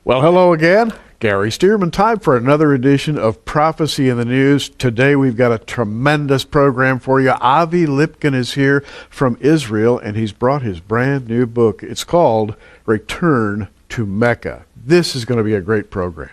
Well, hello again. Gary Stearman, time for another edition of Prophecy in the News. Today we've got a tremendous program for you. Avi Lipkin is here from Israel, and he's brought his brand new book. It's called Return to Mecca. This is going to be a great program.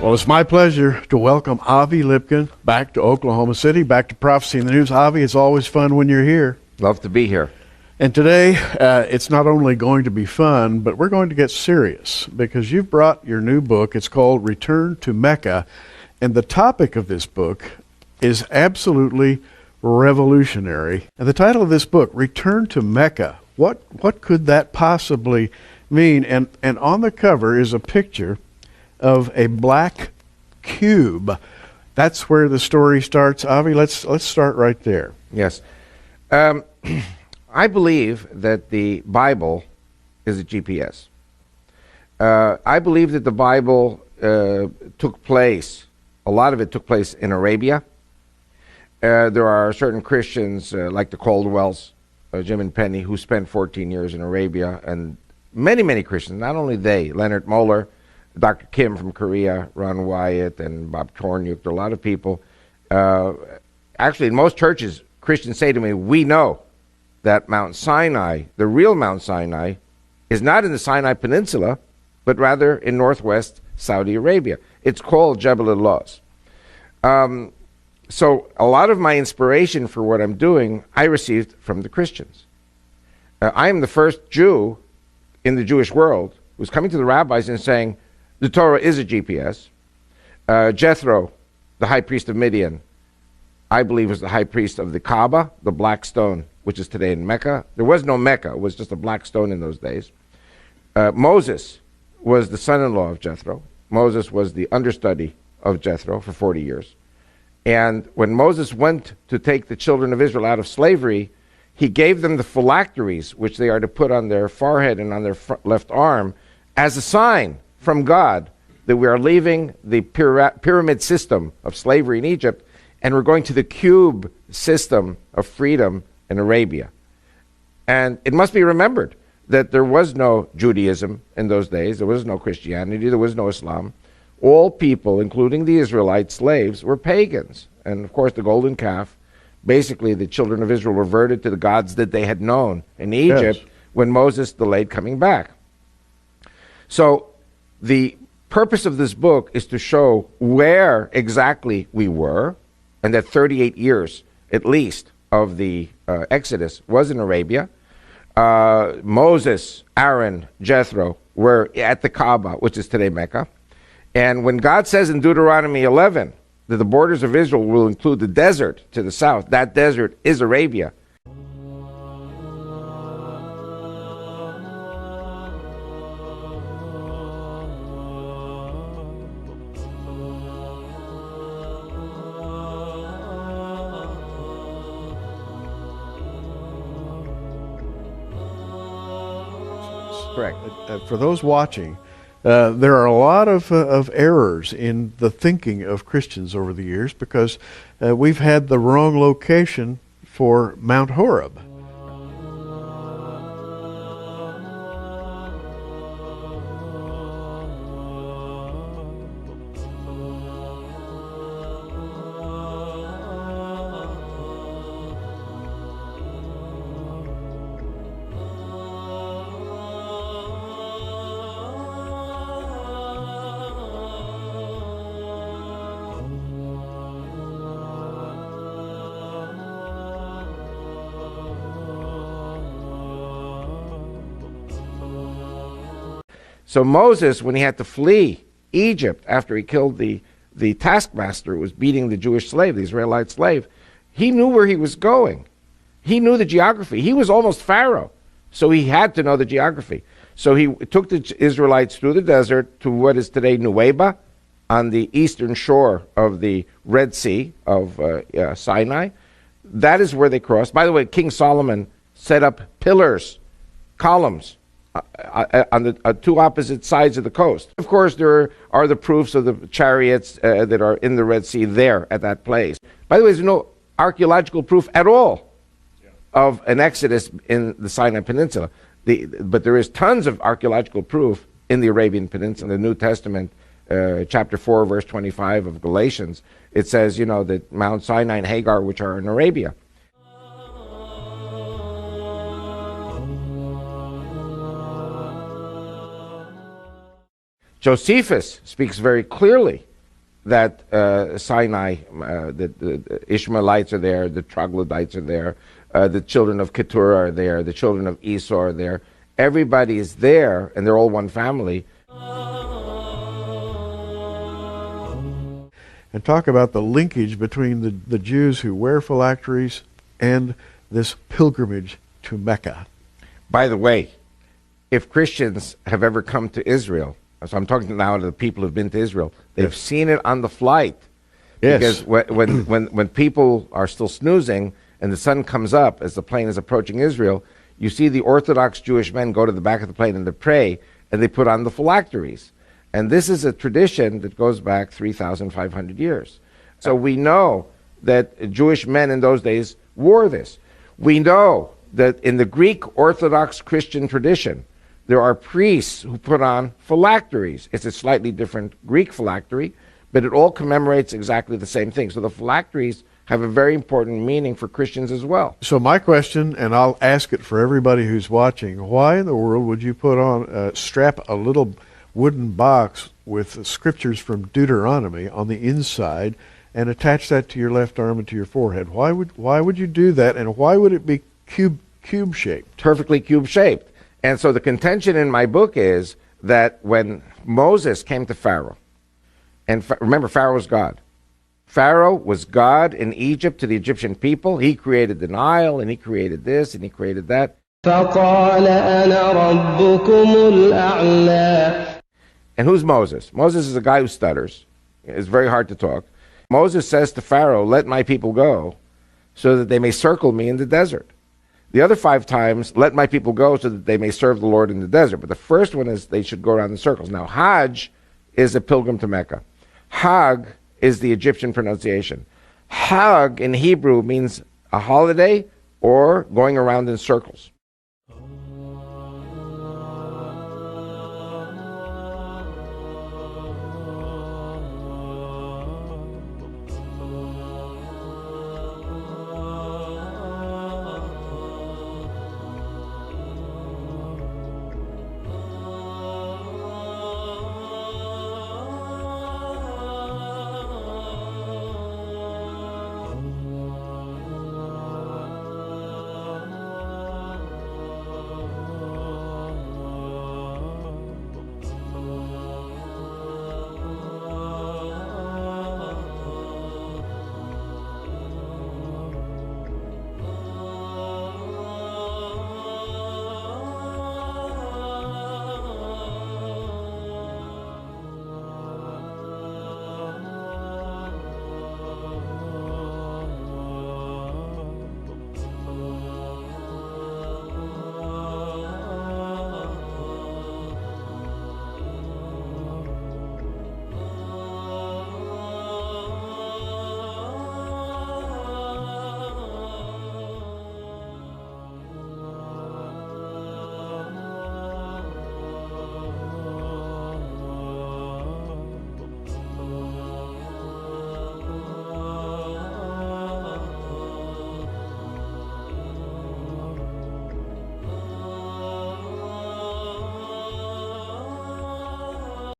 Well, it's my pleasure to welcome Avi Lipkin back to Oklahoma City, back to Prophecy in the News. Avi, it's always fun when you're here. Love to be here. And today, it's not only going to be fun, but we're going to get serious because you've brought your new book. It's called Return to Mecca. And the topic of this book is absolutely revolutionary. And the title of this book, Return to Mecca, what could that possibly mean? And on the cover is a picture of a black cube. That's where the story starts. Avi, let's start right there. Yes. I believe that the Bible is a GPS. I believe that the Bible took place, a lot of it took place in Arabia. There are certain Christians like the Caldwells, Jim and Penny, who spent 14 years in Arabia, and many Christians, not only they, Leonard Moeller, Dr. Kim from Korea, Ron Wyatt, and Bob Tornyuk, there are a lot of people. Actually, in most churches, Christians say to me, we know that Mount Sinai, the real Mount Sinai, is not in the Sinai Peninsula, but rather in northwest Saudi Arabia. It's called Jebel al-Lawz. So a lot of my inspiration for what I'm doing, I received from the Christians. I am the first Jew in the Jewish world who's coming to the rabbis and saying, the Torah is a GPS. Jethro, the high priest of Midian, I believe was the high priest of the Kaaba, the black stone, which is today in Mecca. There was no Mecca. It was just a black stone in those days. Moses was the son-in-law of Jethro. Moses was the understudy of Jethro for 40 years. And when Moses went to take the children of Israel out of slavery, he gave them the phylacteries, which they are to put on their forehead and on their left arm, as a sign from God that we are leaving the pyramid system of slavery in Egypt and we're going to the cube system of freedom in Arabia. And it must be remembered that there was no Judaism in those days. There was no Christianity. There was no Islam. All people, including the Israelite slaves, were pagans. And of course, the golden calf, basically the children of Israel reverted to the gods that they had known in Egypt when Moses delayed coming back. So the purpose of this book is to show where exactly we were, and that 38 years at least of the Exodus was in Arabia. Moses, Aaron, Jethro were at the Kaaba, which is today Mecca. And when God says in Deuteronomy 11 that the borders of Israel will include the desert to the south, that desert is Arabia. Correct. For those watching, there are a lot of errors in the thinking of Christians over the years because we've had the wrong location for Mount Horeb. So Moses, when he had to flee Egypt after he killed the taskmaster who was beating the Jewish slave, the Israelite slave, he knew where he was going. He knew the geography. He was almost Pharaoh, so he had to know the geography. So he took the Israelites through the desert to what is today Nuweiba, on the eastern shore of the Red Sea of Sinai. That is where they crossed. By the way, King Solomon set up pillars, columns, on the two opposite sides of the coast. Of course, there are the proofs of the chariots that are in the Red Sea there at that place. By the way, there's no archaeological proof at all of an exodus in the Sinai Peninsula. But there is tons of archaeological proof in the Arabian Peninsula. In the New Testament, chapter 4, verse 25 of Galatians, it says, that Mount Sinai and Hagar, which are in Arabia. Josephus speaks very clearly that Sinai, the Ishmaelites are there, the troglodytes are there, the children of Keturah are there, the children of Esau are there. Everybody is there, and they're all one family. And talk about the linkage between the Jews who wear phylacteries and this pilgrimage to Mecca. By the way, if Christians have ever come to Israel, so I'm talking now to the people who've been to Israel, they've seen it on the flight. Yes. Because when people are still snoozing and the sun comes up as the plane is approaching Israel, you see the Orthodox Jewish men go to the back of the plane and they pray, and they put on the phylacteries. And this is a tradition that goes back 3,500 years. So we know that Jewish men in those days wore this. We know that in the Greek Orthodox Christian tradition, there are priests who put on phylacteries. It's a slightly different Greek phylactery, but it all commemorates exactly the same thing. So the phylacteries have a very important meaning for Christians as well. So my question, and I'll ask it for everybody who's watching, why in the world would you put on, strap a little wooden box with scriptures from Deuteronomy on the inside and attach that to your left arm and to your forehead? Why would you do that, and why would it be cube-shaped? Perfectly cube-shaped. And so the contention in my book is that when Moses came to Pharaoh, and remember, Pharaoh was God. Pharaoh was God in Egypt to the Egyptian people. He created the Nile, and he created this, and he created that. فَقَالَ أَنَا رَبُّكُمُ الْأَعْلَى. And who's Moses? Moses is a guy who stutters. It's very hard to talk. Moses says to Pharaoh, "Let my people go so that they may circle me in the desert." The other 5 times, "Let my people go so that they may serve the Lord in the desert." But the first one is they should go around in circles. Now, Hajj is a pilgrim to Mecca. Hag is the Egyptian pronunciation. Hag in Hebrew means a holiday or going around in circles.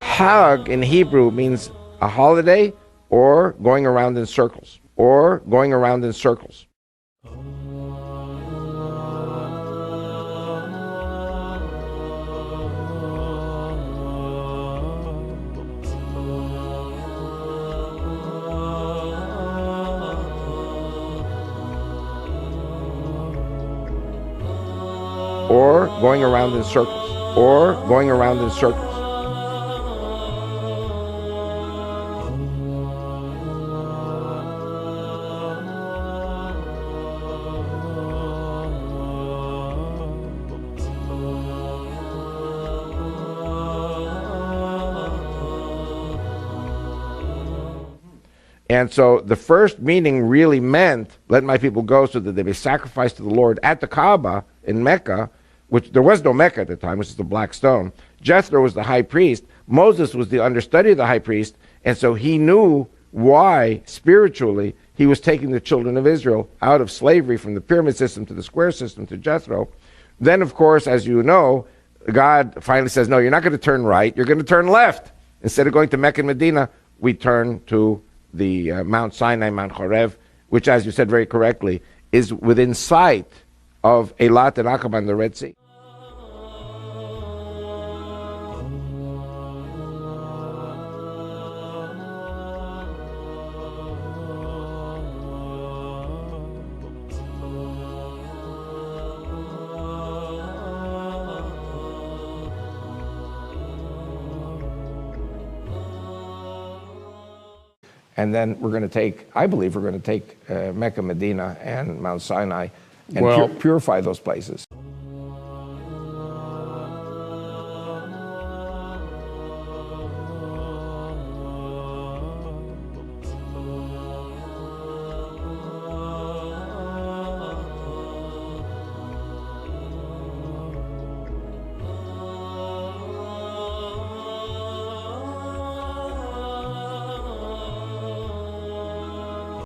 Hag in Hebrew means a holiday or going around in circles. Or going around in circles. Or going around in circles. Or going around in circles. And so the first meaning really meant, let my people go so that they may sacrifice to the Lord at the Kaaba in Mecca, which there was no Mecca at the time, which is the black stone. Jethro was the high priest. Moses was the understudy of the high priest. And so he knew why, spiritually, he was taking the children of Israel out of slavery from the pyramid system to the square system to Jethro. Then, of course, as you know, God finally says, no, you're not going to turn right, you're going to turn left. Instead of going to Mecca and Medina, we turn to the Mount Sinai, Mount Horeb, which, as you said very correctly, is within sight of Eilat and Aqaba and the Red Sea. And then we're going to take, I believe we're going to take Mecca, Medina, and Mount Sinai and purify those places.